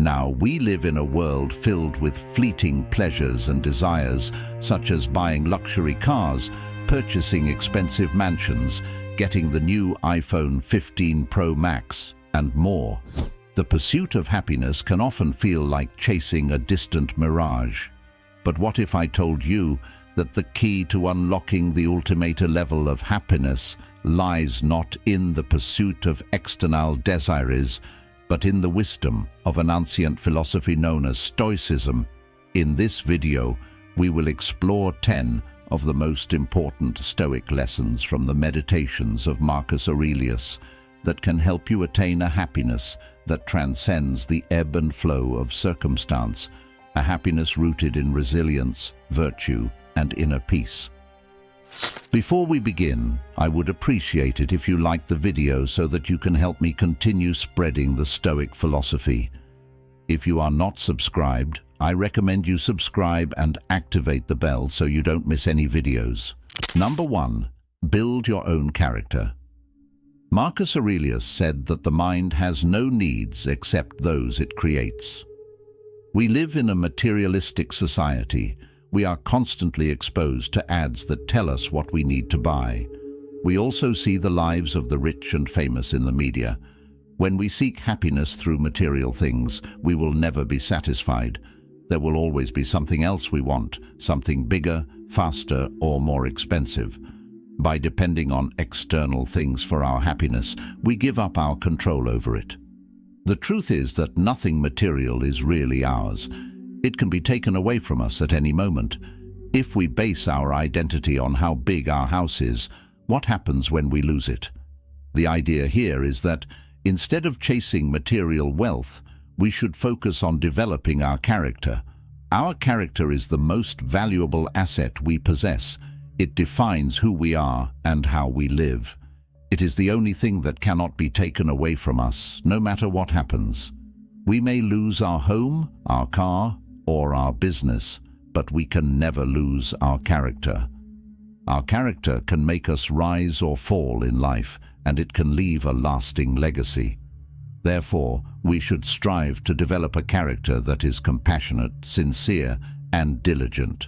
Now, we live in a world filled with fleeting pleasures and desires, such as buying luxury cars, purchasing expensive mansions, getting the new iPhone 15 Pro Max, and more. The pursuit of happiness can often feel like chasing a distant mirage. But what if I told you that the key to unlocking the ultimate level of happiness lies not in the pursuit of external desires, but in the wisdom of an ancient philosophy known as Stoicism? In this video, we will explore 10 of the most important Stoic lessons from the meditations of Marcus Aurelius that can help you attain a happiness that transcends the ebb and flow of circumstance, a happiness rooted in resilience, virtue, and inner peace. Before we begin, I would appreciate it if you liked the video so that you can help me continue spreading the Stoic philosophy. If you are not subscribed, I recommend you subscribe and activate the bell so you don't miss any videos. Number 1. Build your own character. Marcus Aurelius said that the mind has no needs except those it creates. We live in a materialistic society. We are constantly exposed to ads that tell us what we need to buy. We also see the lives of the rich and famous in the media. When we seek happiness through material things, we will never be satisfied. There will always be something else we want, something bigger, faster, or more expensive. By depending on external things for our happiness, we give up our control over it. The truth is that nothing material is really ours. It can be taken away from us at any moment. If we base our identity on how big our house is, what happens when we lose it? The idea here is that instead of chasing material wealth, we should focus on developing our character. Our character is the most valuable asset we possess. It defines who we are and how we live. It is the only thing that cannot be taken away from us, no matter what happens. We may lose our home, our car, or our business, but we can never lose our character. Our character can make us rise or fall in life, and it can leave a lasting legacy. Therefore, we should strive to develop a character that is compassionate, sincere, and diligent.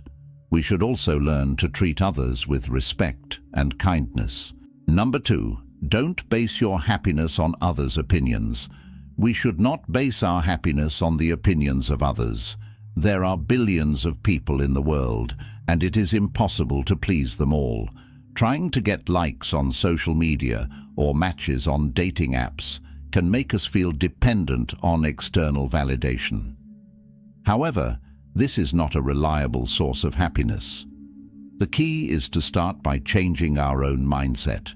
We should also learn to treat others with respect and kindness. Number 2, don't base your happiness on others' opinions. We should not base our happiness on the opinions of others. There are billions of people in the world, and it is impossible to please them all. Trying to get likes on social media or matches on dating apps can make us feel dependent on external validation. However, this is not a reliable source of happiness. The key is to start by changing our own mindset.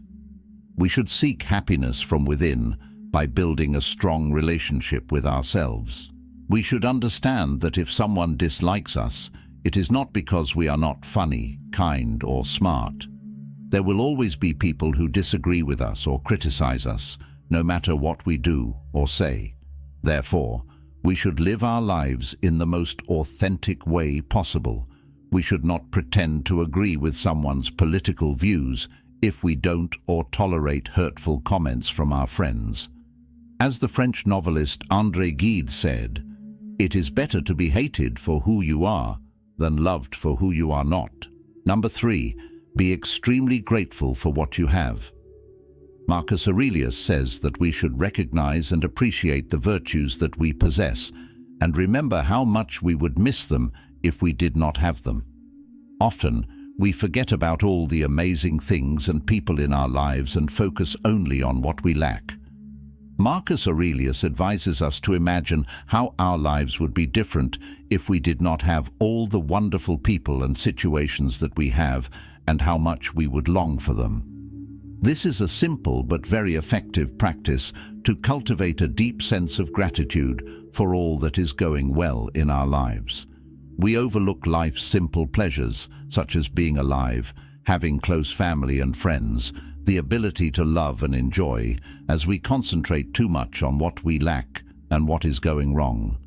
We should seek happiness from within by building a strong relationship with ourselves. We should understand that if someone dislikes us, it is not because we are not funny, kind, or smart. There will always be people who disagree with us or criticize us, no matter what we do or say. Therefore, we should live our lives in the most authentic way possible. We should not pretend to agree with someone's political views if we don't or tolerate hurtful comments from our friends. As the French novelist André Gide said, "It is better to be hated for who you are than loved for who you are not." Number 3, be extremely grateful for what you have. Marcus Aurelius says that we should recognize and appreciate the virtues that we possess and remember how much we would miss them if we did not have them. Often, we forget about all the amazing things and people in our lives and focus only on what we lack. Marcus Aurelius advises us to imagine how our lives would be different if we did not have all the wonderful people and situations that we have, and how much we would long for them. This is a simple but very effective practice to cultivate a deep sense of gratitude for all that is going well in our lives. We overlook life's simple pleasures, such as being alive, having close family and friends, the ability to love and enjoy, as we concentrate too much on what we lack and what is going wrong.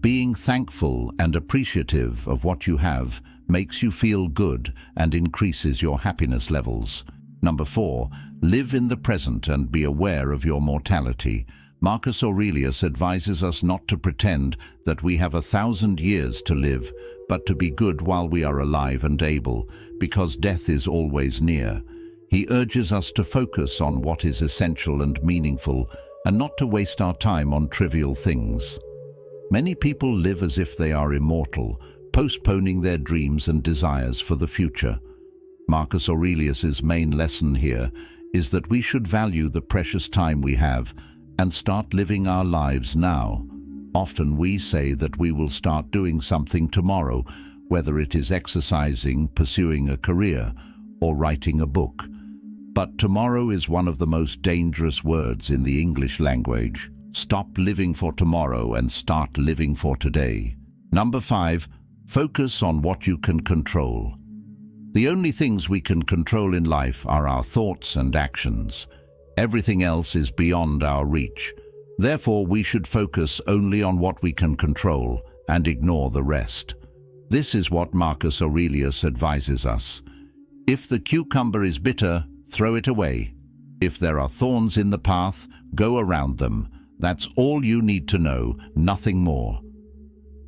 Being thankful and appreciative of what you have makes you feel good and increases your happiness levels. Number 4, live in the present and be aware of your mortality. Marcus Aurelius advises us not to pretend that we have 1,000 years to live, but to be good while we are alive and able, because death is always near. He urges us to focus on what is essential and meaningful, and not to waste our time on trivial things. Many people live as if they are immortal, postponing their dreams and desires for the future. Marcus Aurelius's main lesson here is that we should value the precious time we have and start living our lives now. Often we say that we will start doing something tomorrow, whether it is exercising, pursuing a career, or writing a book. But tomorrow is one of the most dangerous words in the English language. Stop living for tomorrow and start living for today. Number 5, focus on what you can control. The only things we can control in life are our thoughts and actions. Everything else is beyond our reach. Therefore, we should focus only on what we can control and ignore the rest. This is what Marcus Aurelius advises us. If the cucumber is bitter, throw it away. If there are thorns in the path, go around them. That's all you need to know, nothing more.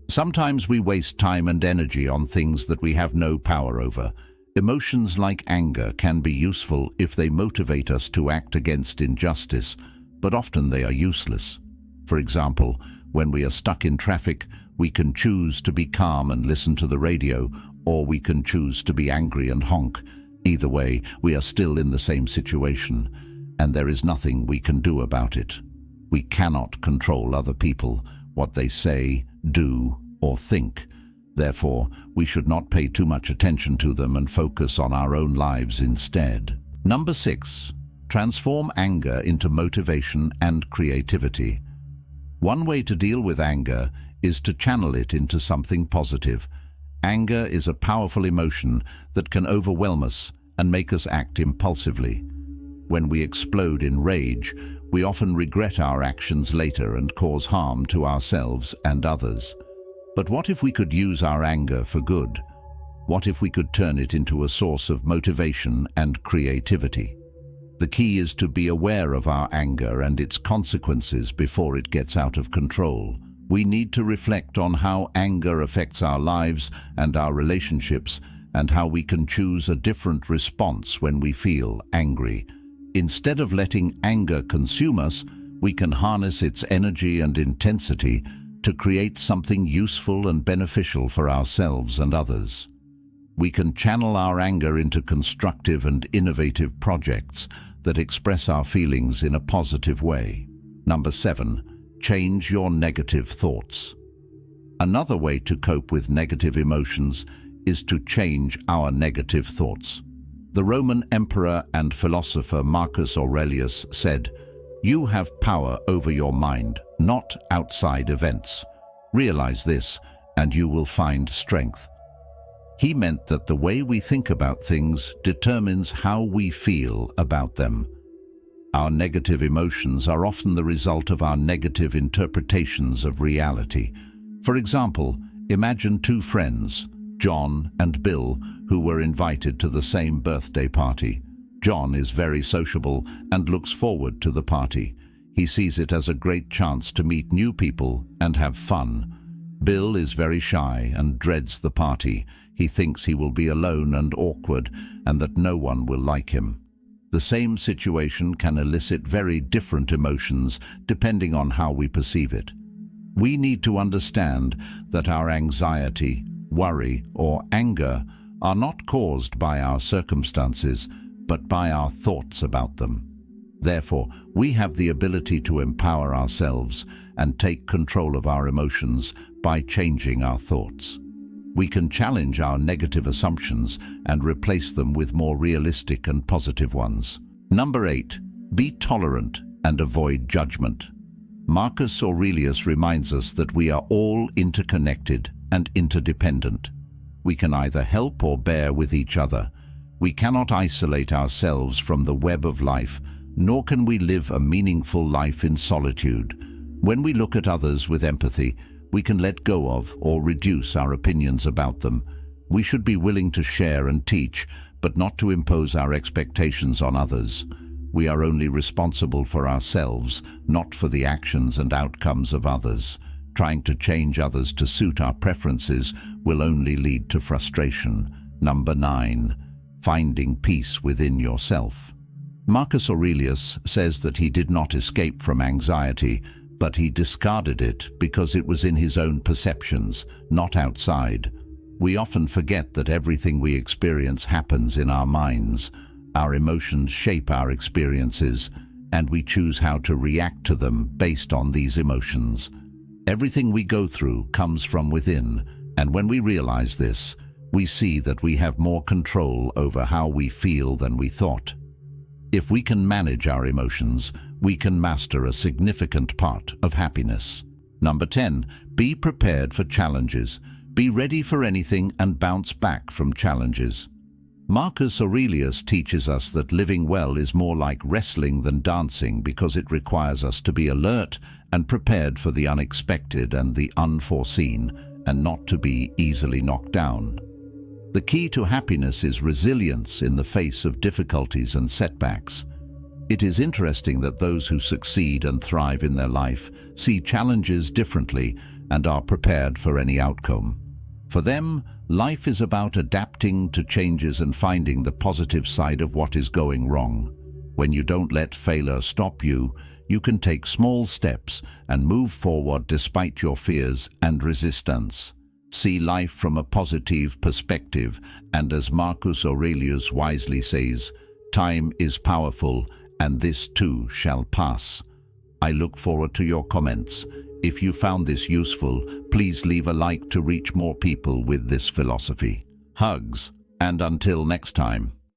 Sometimes we waste time and energy on things that we have no power over. Emotions like anger can be useful if they motivate us to act against injustice, but often they are useless. For example, when we are stuck in traffic, we can choose to be calm and listen to the radio, or we can choose to be angry and honk. Either way, we are still in the same situation, and there is nothing we can do about it. We cannot control other people, what they say, do, or think. Therefore, we should not pay too much attention to them and focus on our own lives instead. Number 6. Transform anger into motivation and creativity. One way to deal with anger is to channel it into something positive. Anger is a powerful emotion that can overwhelm us and make us act impulsively. When we explode in rage, we often regret our actions later and cause harm to ourselves and others. But what if we could use our anger for good? What if we could turn it into a source of motivation and creativity? The key is to be aware of our anger and its consequences before it gets out of control. We need to reflect on how anger affects our lives and our relationships, and how we can choose a different response when we feel angry. Instead of letting anger consume us, we can harness its energy and intensity to create something useful and beneficial for ourselves and others. We can channel our anger into constructive and innovative projects that express our feelings in a positive way. Number 7. Change your negative thoughts. Another way to cope with negative emotions is to change our negative thoughts. The Roman emperor and philosopher Marcus Aurelius said, "You have power over your mind, not outside events. Realize this, and you will find strength." He meant that the way we think about things determines how we feel about them. Our negative emotions are often the result of our negative interpretations of reality. For example, imagine two friends, John and Bill, who were invited to the same birthday party. John is very sociable and looks forward to the party. He sees it as a great chance to meet new people and have fun. Bill is very shy and dreads the party. He thinks he will be alone and awkward and that no one will like him. The same situation can elicit very different emotions depending on how we perceive it. We need to understand that our anxiety, worry, or anger are not caused by our circumstances, but by our thoughts about them. Therefore, we have the ability to empower ourselves and take control of our emotions by changing our thoughts. We can challenge our negative assumptions and replace them with more realistic and positive ones. Number 8. Be tolerant and avoid judgment. Marcus Aurelius reminds us that we are all interconnected and interdependent. We can either help or bear with each other. We cannot isolate ourselves from the web of life, nor can we live a meaningful life in solitude. When we look at others with empathy, we can let go of or reduce our opinions about them. We should be willing to share and teach, but not to impose our expectations on others. We are only responsible for ourselves, not for the actions and outcomes of others. Trying to change others to suit our preferences will only lead to frustration. Number 9. Finding peace within yourself. Marcus Aurelius says that he did not escape from anxiety, but he discarded it because it was in his own perceptions, not outside. We often forget that everything we experience happens in our minds. Our emotions shape our experiences, and we choose how to react to them based on these emotions. Everything we go through comes from within, and when we realize this, we see that we have more control over how we feel than we thought. If we can manage our emotions, we can master a significant part of happiness. Number 10. Be prepared for challenges. Be ready for anything and bounce back from challenges. Marcus Aurelius teaches us that living well is more like wrestling than dancing because it requires us to be alert and prepared for the unexpected and the unforeseen, and not to be easily knocked down. The key to happiness is resilience in the face of difficulties and setbacks. It is interesting that those who succeed and thrive in their life see challenges differently and are prepared for any outcome. For them, life is about adapting to changes and finding the positive side of what is going wrong. When you don't let failure stop you, you can take small steps and move forward despite your fears and resistance. See life from a positive perspective, and as Marcus Aurelius wisely says, time is powerful, and this too shall pass. I look forward to your comments. If you found this useful, please leave a like to reach more people with this philosophy. Hugs, and until next time.